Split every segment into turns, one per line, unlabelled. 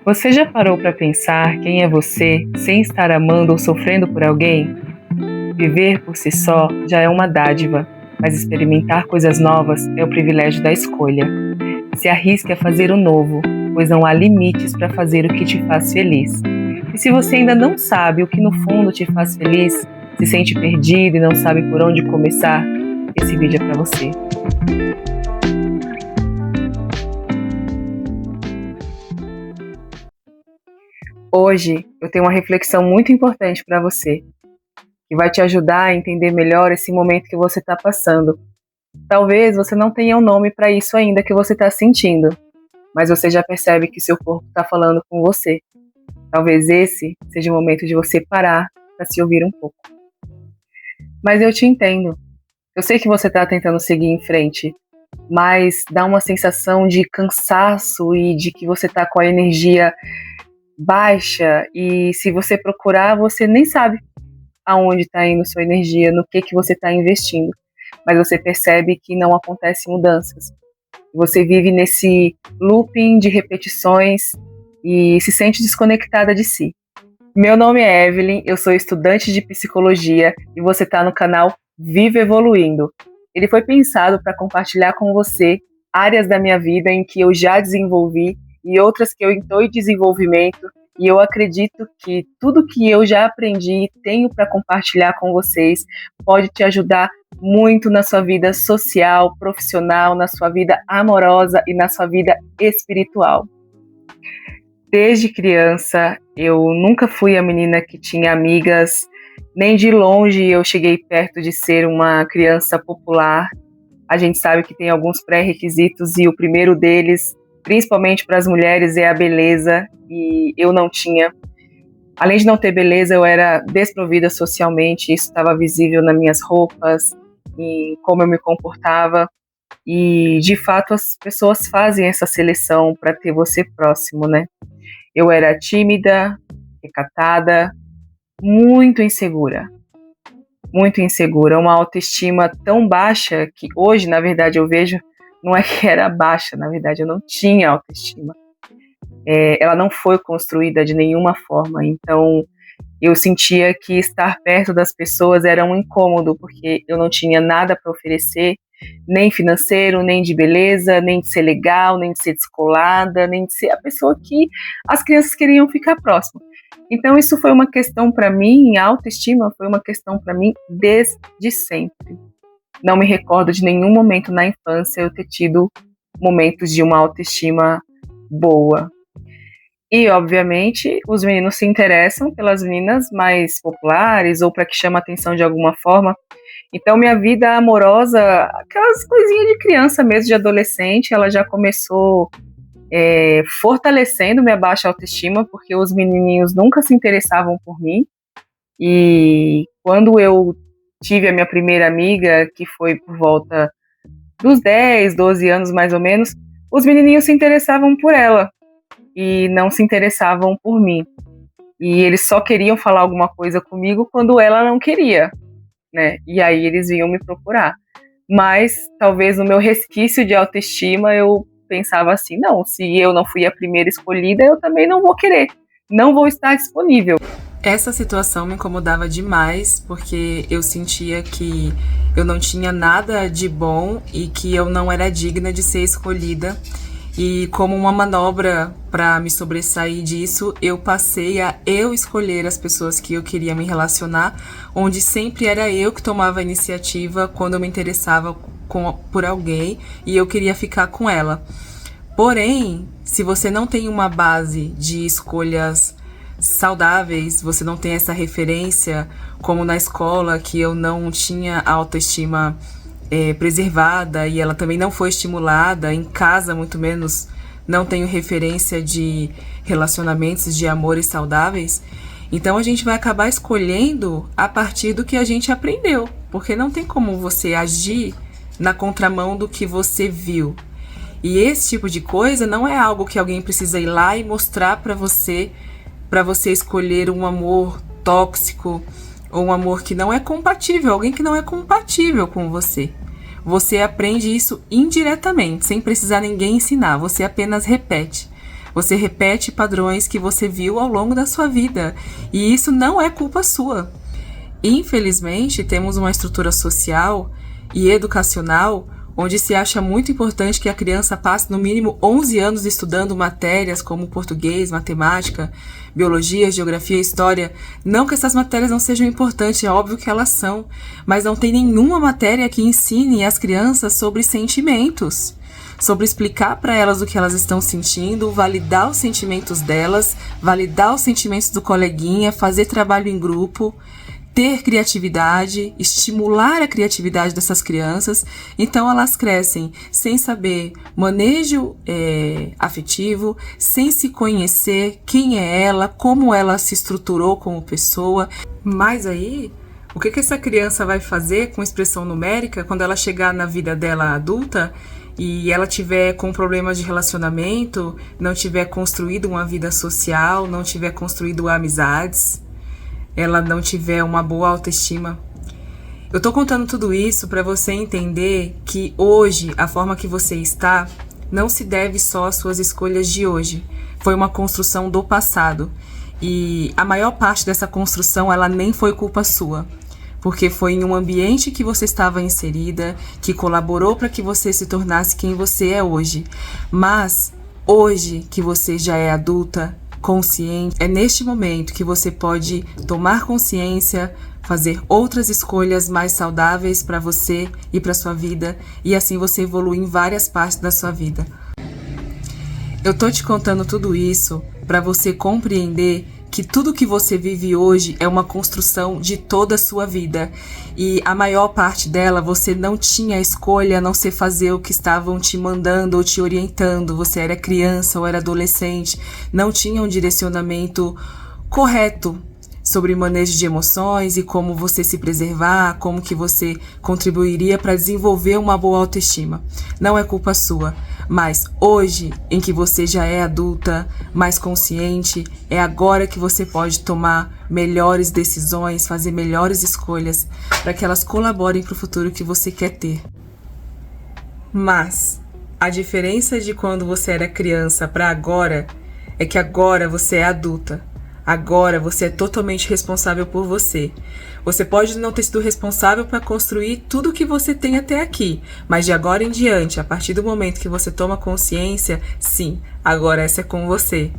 Você já parou para pensar quem é você sem estar amando ou sofrendo por alguém? Viver por si só já é uma dádiva, mas experimentar coisas novas é o privilégio da escolha. Se arrisque a fazer o novo, pois não há limites para fazer o que te faz feliz. E se você ainda não sabe o que no fundo te faz feliz, se sente perdido e não sabe por onde começar, esse vídeo é para você. Hoje eu tenho uma reflexão muito importante para você, que vai te ajudar a entender melhor esse momento que você está passando. Talvez você não tenha um nome para isso ainda que você está sentindo, mas você já percebe que seu corpo está falando com você. Talvez esse seja o momento de você parar para se ouvir um pouco. Mas eu te entendo. Eu sei que você está tentando seguir em frente, mas dá uma sensação de cansaço e de que você está com a energia baixa, e se você procurar, você nem sabe aonde está indo sua energia, no que você está investindo, mas você percebe que não acontecem mudanças. Você vive nesse looping de repetições e se sente desconectada de si. Meu nome é Evelyn, eu sou estudante de psicologia e você está no canal Viva Evoluindo. Ele foi pensado para compartilhar com você áreas da minha vida em que eu já desenvolvi e outras que eu estou em desenvolvimento, e eu acredito que tudo que eu já aprendi e tenho para compartilhar com vocês pode te ajudar muito na sua vida social, profissional, na sua vida amorosa e na sua vida espiritual. Desde criança, eu nunca fui a menina que tinha amigas, nem de longe eu cheguei perto de ser uma criança popular. A gente sabe que tem alguns pré-requisitos e o primeiro deles, principalmente para as mulheres, é a beleza, e eu não tinha. Além de não ter beleza, eu era desprovida socialmente, isso estava visível nas minhas roupas, em como eu me comportava, e de fato as pessoas fazem essa seleção para ter você próximo, né? Eu era tímida, recatada, muito insegura, uma autoestima tão baixa que hoje, na verdade, eu vejo, não é que era baixa, na verdade, eu não tinha autoestima. Ela não foi construída de nenhuma forma, então eu sentia que estar perto das pessoas era um incômodo, porque eu não tinha nada para oferecer, nem financeiro, nem de beleza, nem de ser legal, nem de ser descolada, nem de ser a pessoa que as crianças queriam ficar próximo. Então isso foi uma questão para mim, a autoestima foi uma questão para mim desde sempre. Não me recordo de nenhum momento na infância eu ter tido momentos de uma autoestima boa. E, obviamente, os meninos se interessam pelas meninas mais populares ou para que chama atenção de alguma forma. Então, minha vida amorosa, aquelas coisinhas de criança mesmo, de adolescente, ela já começou fortalecendo minha baixa autoestima, porque os menininhos nunca se interessavam por mim. E quando eu tive a minha primeira amiga, que foi por volta dos 10, 12 anos mais ou menos, os menininhos se interessavam por ela e não se interessavam por mim. E eles só queriam falar alguma coisa comigo quando ela não queria, né? E aí eles vinham me procurar. Mas talvez no meu resquício de autoestima eu pensava assim, não, se eu não fui a primeira escolhida, eu também não vou querer, não vou estar disponível. Essa situação me incomodava demais, porque eu sentia que eu não tinha nada de bom e que eu não era digna de ser escolhida. E como uma manobra para me sobressair disso, eu passei a eu escolher as pessoas que eu queria me relacionar, onde sempre era eu que tomava a iniciativa quando eu me interessava por alguém e eu queria ficar com ela. Porém, se você não tem uma base de escolhas saudáveis, você não tem essa referência, como na escola, que eu não tinha a autoestima preservada e ela também não foi estimulada, em casa muito menos não tenho referência de relacionamentos de amores saudáveis, então a gente vai acabar escolhendo a partir do que a gente aprendeu, porque não tem como você agir na contramão do que você viu. E esse tipo de coisa não é algo que alguém precisa ir lá e mostrar para você escolher um amor tóxico ou um amor que não é compatível, alguém que não é compatível com você. Você aprende isso indiretamente, sem precisar ninguém ensinar, você apenas repete.
Você repete padrões que você viu ao longo da sua vida. E isso não é culpa sua. Infelizmente, temos uma estrutura social e educacional onde se acha muito importante que a criança passe no mínimo 11 anos estudando matérias como português, matemática, biologia, geografia e história. Não que essas matérias não sejam importantes, é óbvio que elas são, mas não tem nenhuma matéria que ensine as crianças sobre sentimentos, sobre explicar para elas o que elas estão sentindo, validar os sentimentos delas, validar os sentimentos do coleguinha, fazer trabalho em grupo, ter criatividade, estimular a criatividade dessas crianças. Então elas crescem sem saber manejo afetivo, sem se conhecer quem é ela, como ela se estruturou como pessoa. Mas aí, o que essa criança vai fazer com expressão numérica quando ela chegar na vida dela adulta e ela tiver com problemas de relacionamento, não tiver construído uma vida social, não tiver construído amizades, ela não tiver uma boa autoestima? Eu tô contando tudo isso para você entender que hoje, a forma que você está, não se deve só às suas escolhas de hoje. Foi uma construção do passado. E a maior parte dessa construção, ela nem foi culpa sua. Porque foi em um ambiente que você estava inserida, que colaborou para que você se tornasse quem você é hoje. Mas, hoje que você já é adulta, consciente, é neste momento que você pode tomar consciência, fazer outras escolhas mais saudáveis para você e para sua vida, e assim você evolui em várias partes da sua vida. Eu tô te contando tudo isso para você compreender que tudo que você vive hoje é uma construção de toda a sua vida, e a maior parte dela você não tinha escolha a não ser fazer o que estavam te mandando ou te orientando. Você era criança ou era adolescente, não tinha um direcionamento correto sobre manejo de emoções e como você se preservar, como que você contribuiria para desenvolver uma boa autoestima. Não é culpa sua, mas hoje, em que você já é adulta, mais consciente, é agora que você pode tomar melhores decisões, fazer melhores escolhas, para que elas colaborem para o futuro que você quer ter. Mas a diferença de quando você era criança para agora é que agora você é adulta. Agora você é totalmente responsável por você. Você pode não ter sido responsável para construir tudo que você tem até aqui, mas de agora em diante, a partir do momento que você toma consciência, sim, agora essa é com você.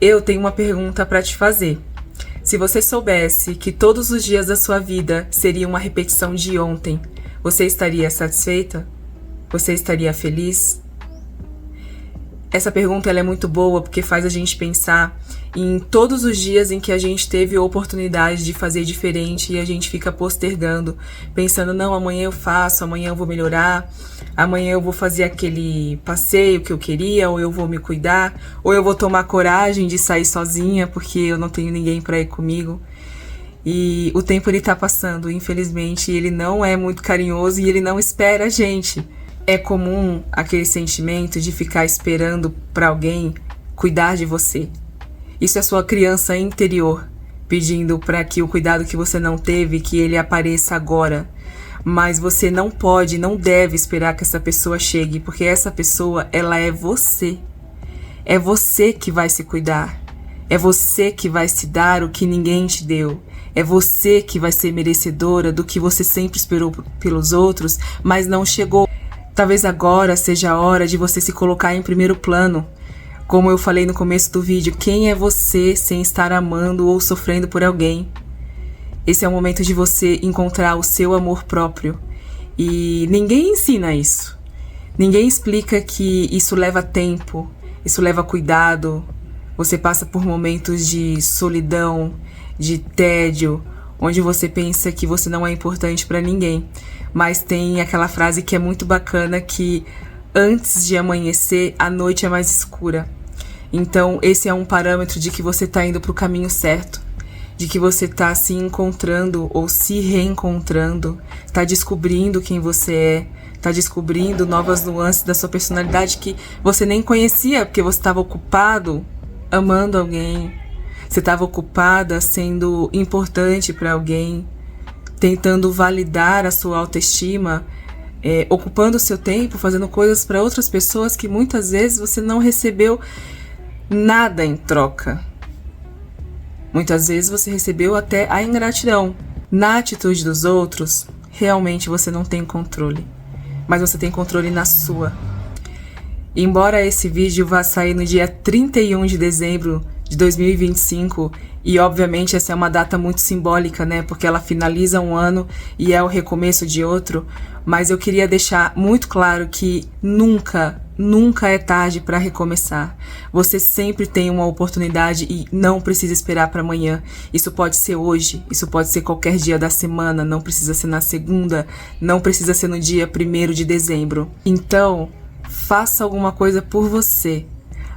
Eu tenho uma pergunta para te fazer. Se você soubesse que todos os dias da sua vida seriam uma repetição de ontem, você estaria satisfeita? Você estaria feliz? Essa pergunta ela é muito boa porque faz a gente pensar em todos os dias em que a gente teve a oportunidade de fazer diferente e a gente fica postergando, pensando, não, amanhã eu faço, amanhã eu vou melhorar, amanhã eu vou fazer aquele passeio que eu queria, ou eu vou me cuidar, ou eu vou tomar coragem de sair sozinha porque eu não tenho ninguém para ir comigo. E o tempo ele tá passando, infelizmente, ele não é muito carinhoso e ele não espera a gente. É comum aquele sentimento de ficar esperando para alguém cuidar de você. Isso é sua criança interior pedindo para que o cuidado que você não teve, que ele apareça agora. Mas você não pode, não deve esperar que essa pessoa chegue, porque essa pessoa, ela é você. É você que vai se cuidar. É você que vai se dar o que ninguém te deu. É você que vai ser merecedora do que você sempre esperou pelos outros, mas não chegou. Talvez agora seja a hora de você se colocar em primeiro plano. Como eu falei no começo do vídeo, quem é você sem estar amando ou sofrendo por alguém? Esse é o momento de você encontrar o seu amor próprio. E ninguém ensina isso. Ninguém explica que isso leva tempo, isso leva cuidado. Você passa por momentos de solidão, de tédio, onde você pensa que você não é importante para ninguém. Mas tem aquela frase que é muito bacana, que antes de amanhecer, a noite é mais escura. Então esse é um parâmetro de que você está indo para o caminho certo, de que você está se encontrando ou se reencontrando, está descobrindo quem você é, está descobrindo novas nuances da sua personalidade que você nem conhecia, porque você estava ocupado amando alguém, você estava ocupada sendo importante para alguém, tentando validar a sua autoestima, ocupando o seu tempo, fazendo coisas para outras pessoas que muitas vezes você não recebeu nada em troca. Muitas vezes você recebeu até a ingratidão. Na atitude dos outros, realmente você não tem controle, mas você tem controle na sua. Embora esse vídeo vá sair no dia 31 de dezembro de 2025, e obviamente essa é uma data muito simbólica, né? Porque ela finaliza um ano e é o recomeço de outro, mas eu queria deixar muito claro que nunca é tarde para recomeçar. Você sempre tem uma oportunidade e não precisa esperar para amanhã. Isso pode ser hoje, isso pode ser qualquer dia da semana, não precisa ser na segunda, não precisa ser no dia 1º de dezembro. Então, faça alguma coisa por você.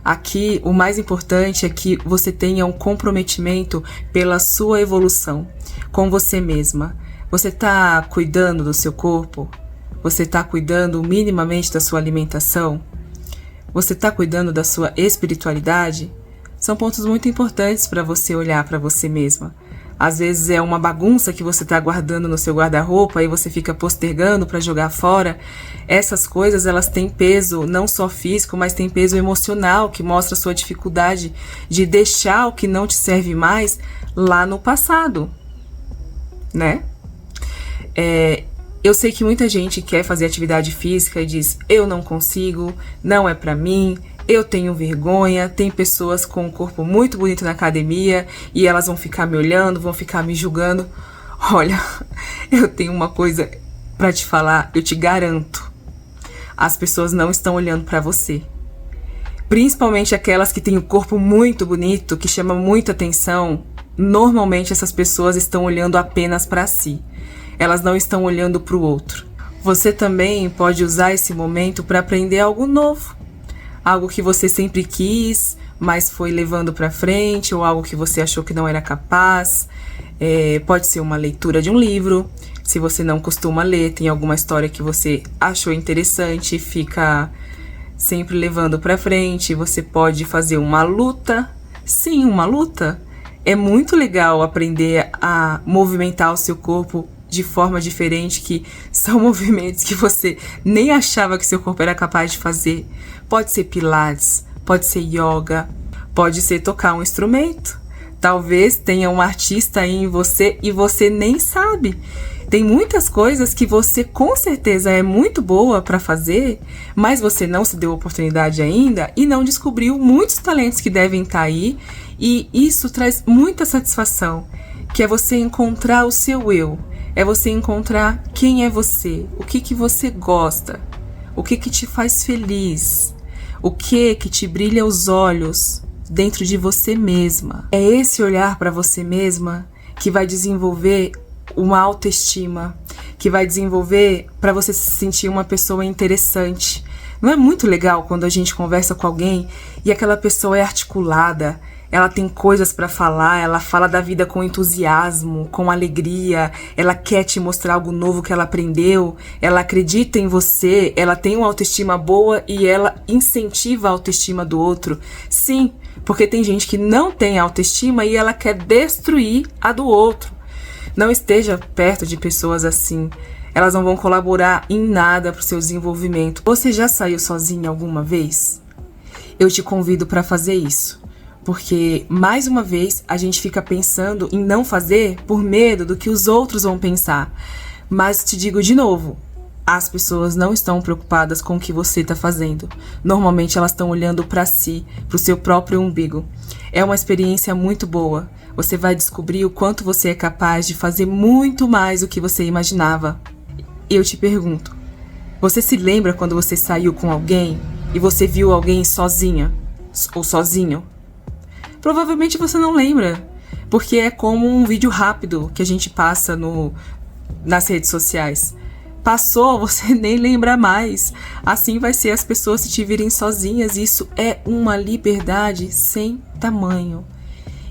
Aqui, o mais importante é que você tenha um comprometimento pela sua evolução com você mesma. Você está cuidando do seu corpo? Você está cuidando minimamente da sua alimentação? Você está cuidando da sua espiritualidade? São pontos muito importantes para você olhar para você mesma. Às vezes é uma bagunça que você está guardando no seu guarda-roupa e você fica postergando para jogar fora. Essas coisas, elas têm peso não só físico, mas tem peso emocional, que mostra a sua dificuldade de deixar o que não te serve mais lá no passado, né? Eu sei que muita gente quer fazer atividade física e diz, eu não consigo, não é pra mim, eu tenho vergonha. Tem pessoas com um corpo muito bonito na academia e elas vão ficar me olhando, vão ficar me julgando. Olha, eu tenho uma coisa pra te falar, eu te garanto, as pessoas não estão olhando pra você. Principalmente aquelas que têm o corpo muito bonito, que chama muita atenção, normalmente essas pessoas estão olhando apenas pra si. Elas não estão olhando para o outro. Você também pode usar esse momento para aprender algo novo. Algo que você sempre quis, mas foi levando para frente, ou algo que você achou que não era capaz. Pode ser uma leitura de um livro. Se você não costuma ler, tem alguma história que você achou interessante e fica sempre levando para frente. Você pode fazer uma luta. Sim, uma luta. É muito legal aprender a movimentar o seu corpo de forma diferente, que são movimentos que você nem achava que seu corpo era capaz de fazer. Pode ser pilates, pode ser yoga, pode ser tocar um instrumento. Talvez tenha um artista aí em você e você nem sabe. Tem muitas coisas que você com certeza é muito boa para fazer, mas você não se deu oportunidade ainda e não descobriu muitos talentos que devem estar aí, e isso traz muita satisfação, que é você encontrar o seu eu. É você encontrar quem é você, o que você gosta, o que te faz feliz, o que te brilha os olhos dentro de você mesma. É esse olhar para você mesma que vai desenvolver uma autoestima, que vai desenvolver para você se sentir uma pessoa interessante. Não é muito legal quando a gente conversa com alguém e aquela pessoa é articulada, ela tem coisas para falar, ela fala da vida com entusiasmo, com alegria, ela quer te mostrar algo novo que ela aprendeu, ela acredita em você, ela tem uma autoestima boa e ela incentiva a autoestima do outro. Sim, porque tem gente que não tem autoestima e ela quer destruir a do outro. Não esteja perto de pessoas assim. Elas não vão colaborar em nada para o seu desenvolvimento. Você já saiu sozinha alguma vez? Eu te convido para fazer isso. Porque, mais uma vez, a gente fica pensando em não fazer por medo do que os outros vão pensar. Mas te digo de novo, as pessoas não estão preocupadas com o que você está fazendo. Normalmente elas estão olhando para si, para o seu próprio umbigo. É uma experiência muito boa. Você vai descobrir o quanto você é capaz de fazer muito mais do que você imaginava. Eu te pergunto, você se lembra quando você saiu com alguém e você viu alguém sozinha ou sozinho? Provavelmente você não lembra, porque é como um vídeo rápido que a gente passa nas redes sociais. Passou, você nem lembra mais. Assim vai ser as pessoas se te virem sozinhas. Isso é uma liberdade sem tamanho.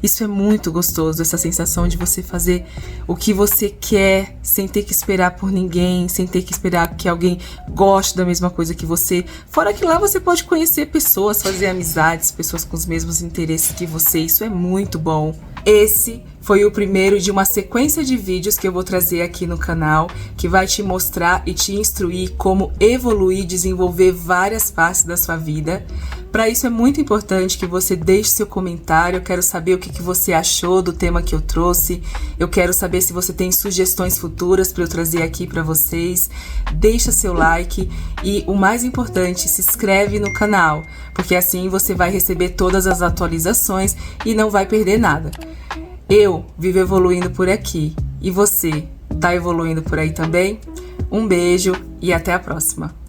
Isso é muito gostoso, essa sensação de você fazer o que você quer, sem ter que esperar por ninguém, sem ter que esperar que alguém goste da mesma coisa que você. Fora que lá você pode conhecer pessoas, fazer amizades, pessoas com os mesmos interesses que você. Isso é muito bom. Esse foi o primeiro de uma sequência de vídeos que eu vou trazer aqui no canal, que vai te mostrar e te instruir como evoluir e desenvolver várias partes da sua vida, Para isso é muito importante que você deixe seu comentário. Eu quero saber o que você achou do tema que eu trouxe. Eu quero saber se você tem sugestões futuras para eu trazer aqui para vocês. Deixa seu like e, o mais importante, se inscreve no canal, porque assim você vai receber todas as atualizações e não vai perder nada. Eu vivo evoluindo por aqui. E você, tá evoluindo por aí também? Um beijo e até a próxima!